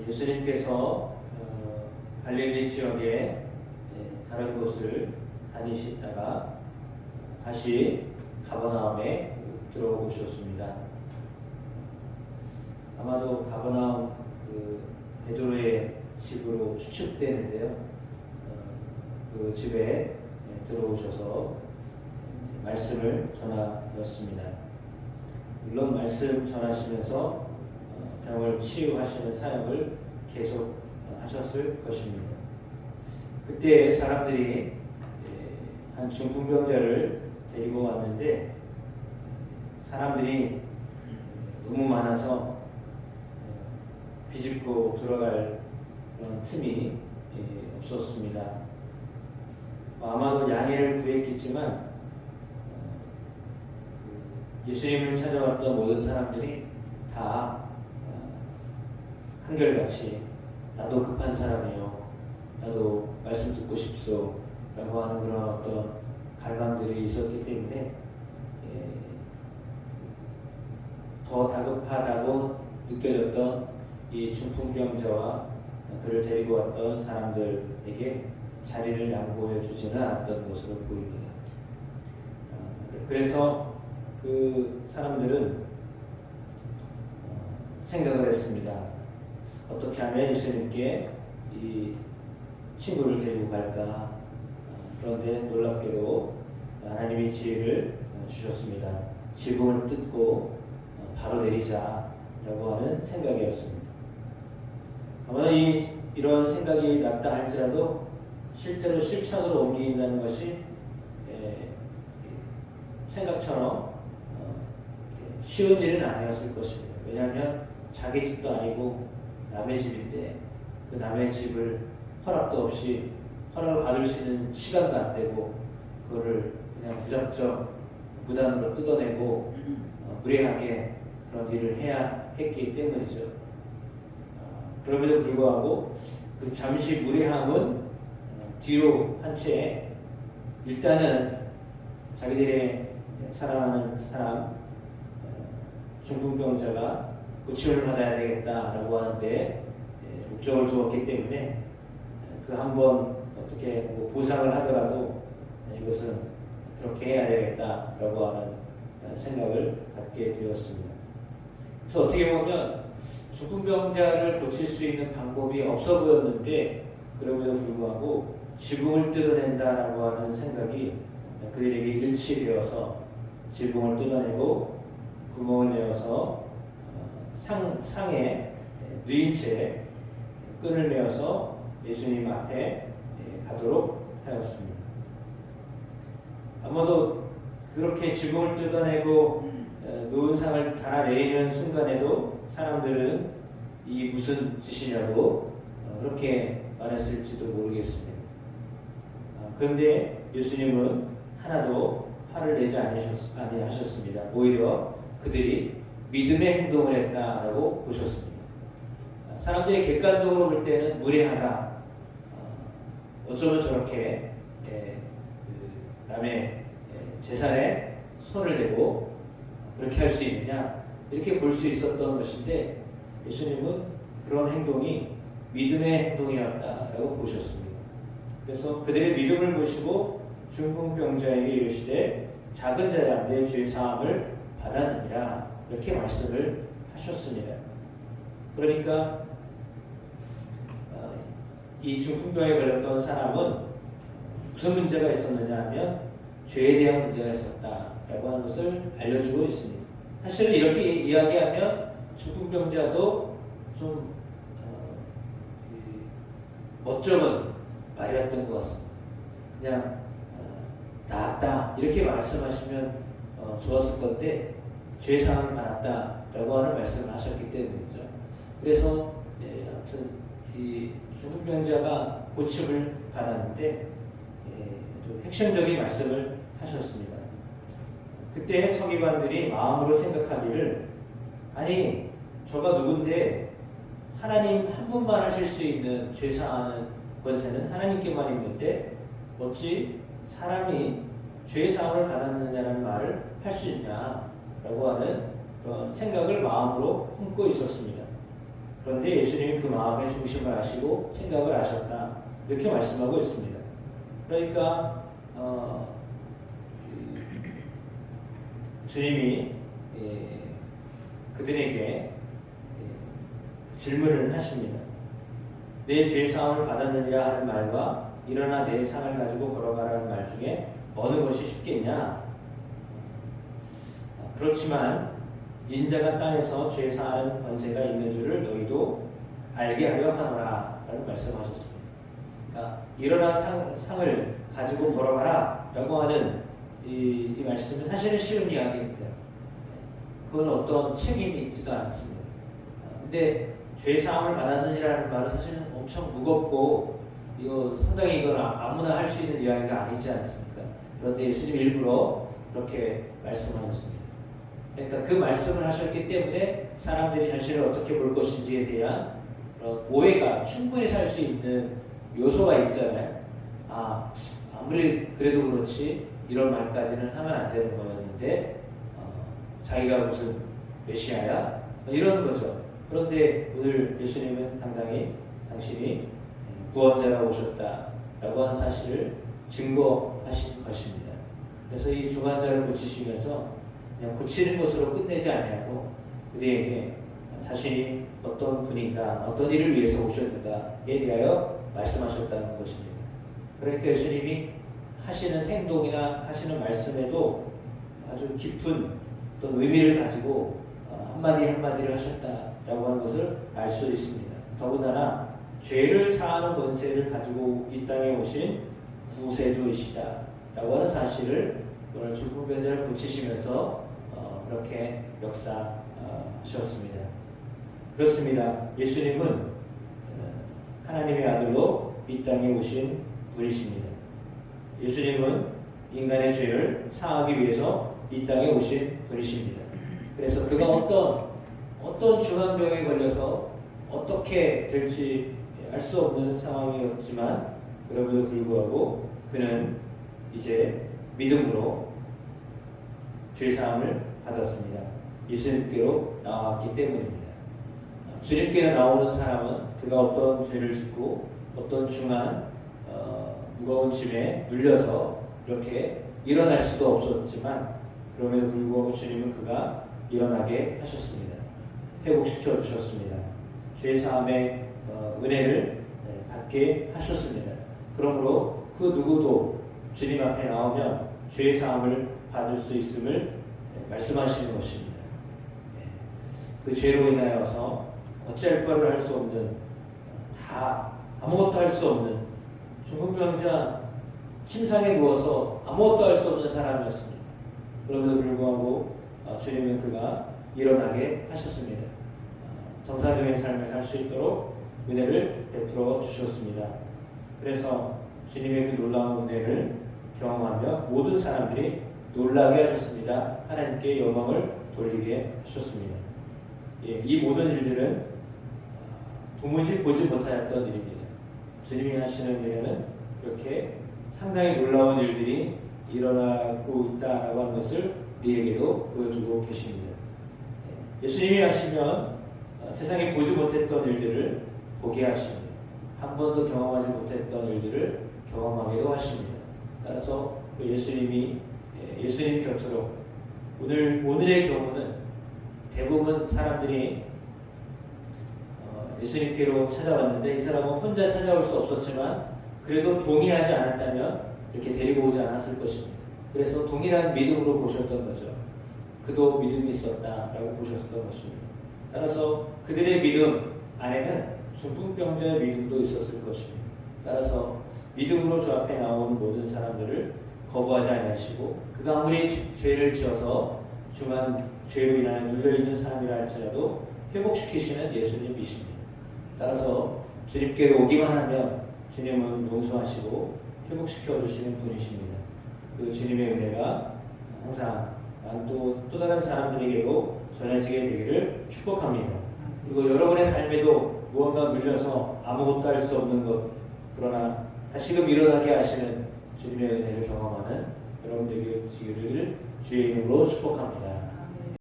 예수님께서 갈릴리 지역의 다른 곳을 다니시다가 다시 가버나움에 들어오셨습니다. 아마도 가버나움 베드로의 집으로 추측되는데요. 그 집에 들어오셔서 말씀을 전하였습니다. 물론 말씀 전하시면서 병을 치유하시는 사역을 계속 하셨을 것입니다. 그때 사람들이 한 중풍병자를 데리고 왔는데 사람들이 너무 많아서 비집고 들어갈 그런 틈이 없었습니다. 아마도 양해를 구했겠지만 예수님을 찾아왔던 모든 사람들이 다 한결같이 나도 급한 사람이요, 나도 말씀 듣고 싶소 라고 하는 그런 어떤 갈망들이 있었기 때문에 더 다급하다고 느껴졌던 이 중풍병자와 그를 데리고 왔던 사람들에게 자리를 양보해 주지는 않았던 것으로 보입니다. 그래서 그 사람들은 생각을 했습니다. 어떻게 하면 예수님께 이 친구를 데리고 갈까? 그런데 놀랍게도 하나님이 지혜를 주셨습니다. 지붕을 뜯고 바로 내리자라고 하는 생각이었습니다. 아마 이런 생각이 났다 할지라도 실제로 실천으로 옮긴다는 것이 생각처럼 쉬운 일은 아니었을 것입니다. 왜냐하면 자기 집도 아니고 남의 집인데 그 남의 집을 허락도 없이 허락을 받을 수 있는 시간도 안 되고 그거를 그냥 무작정 무단으로 뜯어내고 무례하게 그런 일을 해야 했기 때문이죠. 그럼에도 불구하고 그 잠시 무례함은 뒤로 한 채 일단은 자기들의 사랑하는 사람 중풍병자가 고침을 받아야 되겠다라고 하는데 목적을 두었기 때문에 그 한번 어떻게 뭐 보상을 하더라도 이것은 그렇게 해야 되겠다라고 하는 생각을 갖게 되었습니다. 그래서 어떻게 보면 중풍병자를 고칠 수 있는 방법이 없어 보였는데 그럼에도 불구하고 지붕을 뜯어낸다라고 하는 생각이 그들에게 일치되어서 지붕을 뜯어내고 구멍을 내어서 상에 누인 채 끈을 메어서 예수님 앞에 가도록 하였습니다. 아마도 그렇게 지붕을 뜯어내고 누운 상을 달아내리는 순간에도 사람들은 이 무슨 짓이냐고 그렇게 말했을지도 모르겠습니다. 그런데 예수님은 하나도 화를 내지 아니하셨습니다. 오히려 그들이 믿음의 행동을 했다라고 보셨습니다. 사람들이 객관적으로 볼 때는 무례하다. 어쩌면 저렇게 남의 재산에 손을 대고 그렇게 할 수 있느냐 이렇게 볼 수 있었던 것인데 예수님은 그런 행동이 믿음의 행동이었다라고 보셨습니다. 그래서 그들의 믿음을 보시고 중풍병자에게 이르시되 작은 자야 내 죄 사함을 받았느니라 이렇게 말씀을 하셨습니다. 그러니까 이 중풍병에 걸렸던 사람은 무슨 문제가 있었느냐 하면 죄에 대한 문제가 있었다라고 하는 것을 알려주고 있습니다. 사실은 이렇게 이야기하면 중풍병자도 좀 멋쩍은 말이었던 것 같습니다. 그냥 나았다 이렇게 말씀하시면 좋았을 건데 죄사함을 받았다라고 하는 말씀을 하셨기 때문이죠. 그래서 아무튼 이 중풍병자가 고침을 받았는데 좀 핵심적인 말씀을 하셨습니다. 그때 서기관들이 마음으로 생각하기를 아니 저가 누군데 하나님 한 분만 하실 수 있는 죄사하는 권세는 하나님께만 있는데 어찌 사람이 죄사함을 받았느냐는 말을 할 수 있냐라고 하는 그런 생각을 마음으로 품고 있었습니다. 그런데 예수님이 그 마음의 중심을 아시고 생각을 아셨다. 이렇게 말씀하고 있습니다. 그러니까 주님이 그들에게 질문을 하십니다. 내 죄사함을 받았느니라 하는 말과 일어나 내 상을 가지고 걸어가라는 말 중에 어느 것이 쉽겠냐? 그렇지만 인자가 땅에서 죄사하는 권세가 있는 줄을 너희도 알게 하려 하노라 라는 말씀하셨습니다. 그러니까 일어나 상을 가지고 걸어가라 라고 하는 이 말씀은 사실은 쉬운 이야기입니다. 그건 어떤 책임이 있지도 않습니다. 근데 죄사함을 받았느니라는 말은 사실은 엄청 무겁고 이거 상당히 이건 아무나 할 수 있는 이야기가 아니지 않습니까? 그런데 예수님 일부러 그렇게 말씀하셨습니다. 그러니까 그 말씀을 하셨기 때문에 사람들이 자신을 어떻게 볼 것인지에 대한 오해가 충분히 살 수 있는 요소가 있잖아요. 아무리 그래도 그렇지 이런 말까지는 하면 안 되는 거였는데 자기가 무슨 메시아야? 이런 거죠. 그런데 오늘 예수님은 당당히 당신이 구원자라고 오셨다라고 하는 사실을 증거하신 것입니다. 그래서 이 중환자를 고치시면서 그냥 고치는 것으로 끝내지 않냐고 그들에게 자신이 어떤 분인가, 어떤 일을 위해서 오셨는가에 대하여 말씀하셨다는 것입니다. 그러니까 예수님이 하시는 행동이나 하시는 말씀에도 아주 깊은 어떤 의미를 가지고 한마디 한마디를 하셨다라고 하는 것을 알 수 있습니다. 더군다나 죄를 사하는 권세를 가지고 이 땅에 오신 구세주이시다 라고 하는 사실을 오늘 중풍병자를 고치시면서 그렇게 역사하셨습니다. 그렇습니다. 예수님은 하나님의 아들로 이 땅에 오신 분이십니다. 예수님은 인간의 죄를 사하기 위해서 이 땅에 오신 분이십니다. 그래서 그가 어떤 중환병에 걸려서 어떻게 될지 알 수 없는 상황이었지만 그럼에도 불구하고 그는 이제 믿음으로 죄사함을 받았습니다. 예수님께로 나왔기 때문입니다. 주님께 나오는 사람은 그가 어떤 죄를 짓고 어떤 중한 무거운 짐에 눌려서 이렇게 일어날 수도 없었지만 그럼에도 불구하고 주님은 그가 일어나게 하셨습니다. 회복시켜 주셨습니다. 죄사함의 은혜를 받게 하셨습니다. 그러므로 그 누구도 주님 앞에 나오면 죄사함을 받을 수 있음을 말씀하시는 것입니다. 그 죄로 인하여서 어찌할 바를 할 수 없는 다 아무것도 할 수 없는 중풍병자 침상에 누워서 아무것도 할 수 없는 사람이었습니다. 그럼에도 불구하고 주님은 그가 일어나게 하셨습니다. 정상적인 삶을 살 수 있도록 은혜를 베풀어 주셨습니다. 그래서 주님의 그 놀라운 은혜를 경험하며 모든 사람들이 놀라게 하셨습니다. 하나님께 영광을 돌리게 하셨습니다. 이 모든 일들은 도무지 보지 못하였던 일입니다. 주님이 하시는 일에는 이렇게 상당히 놀라운 일들이 일어나고 있다라고 하는 것을 우리에게도 보여주고 계십니다. 예수님이 하시면 세상에 보지 못했던 일들을 보게 하십니다. 한 번도 경험하지 못했던 일들을 경험하기도 하십니다. 따라서 예수님 곁으로 오늘의 경우는 대부분 사람들이 예수님께로 찾아왔는데 이 사람은 혼자 찾아올 수 없었지만 그래도 동의하지 않았다면 이렇게 데리고 오지 않았을 것입니다. 그래서 동일한 믿음으로 보셨던 거죠. 그도 믿음이 있었다라고 보셨던 것입니다. 따라서 그들의 믿음 안에는 중풍병자의 믿음도 있었을 것입니다. 따라서 믿음으로 주 앞에 나온 모든 사람들을 거부하지 아니하시고 그가 아무리 죄를 지어서 중한 죄로 인하여 눌려있는 사람이라 할지라도 회복시키시는 예수님이십니다. 따라서 주님께로 오기만 하면 주님은 용서하시고 회복시켜 주시는 분이십니다. 그 주님의 은혜가 항상 또 다른 사람들에게도 전해지게 되기를 축복합니다. 그리고 여러분의 삶에도 무언가 눌려서 아무것도 할 수 없는 것, 그러나 다시금 일어나게 하시는 주님의 은혜를 경험하는 여러분들에게 지기를 주의 이름으로 축복합니다.